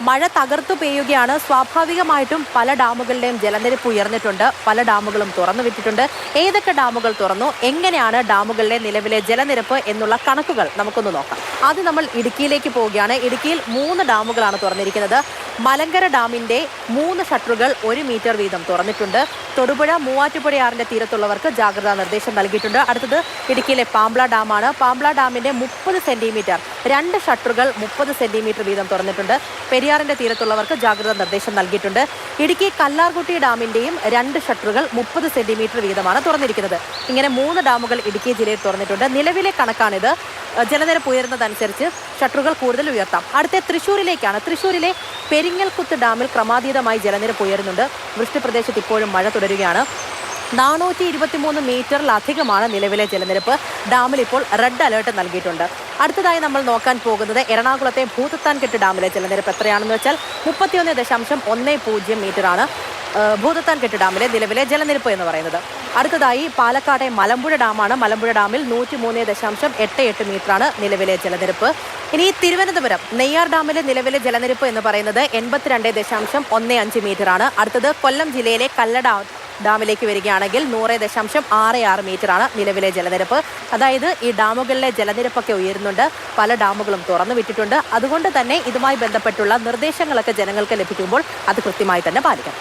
മഴ തകർത്തു പെയ്യുകയാണ്. സ്വാഭാവികമായിട്ടും പല ഡാമുകളുടെയും ജലനിരപ്പ് ഉയർന്നിട്ടുണ്ട്. പല ഡാമുകളും തുറന്നു വിട്ടിട്ടുണ്ട്. ഏതൊക്കെ ഡാമുകൾ തുറന്നു, എങ്ങനെയാണ് ഡാമുകളിലെ നിലവിലെ ജലനിരപ്പ് എന്നുള്ള കണക്കുകൾ നമുക്കൊന്ന് നോക്കാം. ആദ്യം നമ്മൾ ഇടുക്കിയിലേക്ക് പോവുകയാണ്. ഇടുക്കിയിൽ 3 ഡാമുകളാണ് തുറന്നിരിക്കുന്നത്. മലങ്കര ഡാമിന്റെ 3 ഷട്ടറുകൾ 1 മീറ്റർ വീതം തുറന്നിട്ടുണ്ട്. തൊടുപുഴ മൂവാറ്റുപുഴയാറിന്റെ തീരത്തുള്ളവർക്ക് ജാഗ്രതാ നിർദ്ദേശം നൽകിയിട്ടുണ്ട്. അടുത്തത് ഇടുക്കിയിലെ പാംബ്ല ഡാമാണ്. പാംബ്ല ഡാമിന്റെ 30 സെന്റിമീറ്റർ 2 ഷട്ടറുകൾ 30 സെന്റിമീറ്റർ വീതം തുറന്നിട്ടുണ്ട്. പെരിയാറിന്റെ തീരത്തുള്ളവർക്ക് ജാഗ്രതാ നിർദ്ദേശം നൽകിയിട്ടുണ്ട്. ഇടുക്കി കല്ലാർകുട്ടി ഡാമിന്റെയും 2 ഷട്ടറുകൾ 30 സെന്റിമീറ്റർ വീതമാണ് തുറന്നിരിക്കുന്നത്. ഇങ്ങനെ 3 ഡാമുകൾ ഇടുക്കി ജില്ലയിൽ തുറന്നിട്ടുണ്ട്. നിലവിലെ കണക്കാണിത്. ജലനിരപ്പ് ഉയരുന്നതനുസരിച്ച് ഷട്ടറുകൾ കൂടുതൽ ഉയർത്താം. അടുത്ത തൃശ്ശൂരിലേക്കാണ്. തൃശ്ശൂരിലെ പെരിങ്ങൽകുത്ത് ഡാമിൽ ക്രമാതീതമായി ജലനിരപ്പ് ഉയരുന്നുണ്ട്. വൃഷ്ടിപ്രദേശത്ത് ഇപ്പോഴും മഴ തുടരുകയാണ്. 423 മീറ്ററിലധികമാണ് നിലവിലെ ജലനിരപ്പ്. ഡാമിൽ ഇപ്പോൾ റെഡ് അലേർട്ട് നൽകിയിട്ടുണ്ട്. അടുത്തതായി നമ്മൾ നോക്കാൻ പോകുന്നത് എറണാകുളത്തെ ഭൂതത്താൻകെട്ട് ഡാമിലെ ജലനിരപ്പ് എത്രയാണെന്ന് വെച്ചാൽ 31.10 മീറ്ററാണ് ഭൂതത്താൻകെട്ട് ഡാമിലെ നിലവിലെ ജലനിരപ്പ് എന്ന് പറയുന്നത്. അടുത്തതായി പാലക്കാട്ടെ മലമ്പുഴ ഡാമാണ്. മലമ്പുഴ ഡാമിൽ 103.88 മീറ്ററാണ് നിലവിലെ ജലനിരപ്പ്. ഇനി തിരുവനന്തപുരം നെയ്യാർ ഡാമിലെ നിലവിലെ ജലനിരപ്പ് എന്ന് പറയുന്നത് 82.15 മീറ്ററാണ്. അടുത്തത് കൊല്ലം ജില്ലയിലെ കല്ലട ഡാമിലേക്ക് വരികയാണെങ്കിൽ 100.66 മീറ്ററാണ് നിലവിലെ ജലനിരപ്പ്. അതായത് ഈ ഡാമുകളിലെ ജലനിരപ്പൊക്കെ ഉയരുന്നുണ്ട്. പല ഡാമുകളും തുറന്നു വിട്ടിട്ടുണ്ട്. അതുകൊണ്ട് തന്നെ ഇതുമായി ബന്ധപ്പെട്ടുള്ള നിർദ്ദേശങ്ങളൊക്കെ ജനങ്ങൾക്ക് ലഭിക്കുമ്പോൾ അത് കൃത്യമായി തന്നെ പാലിക്കണം.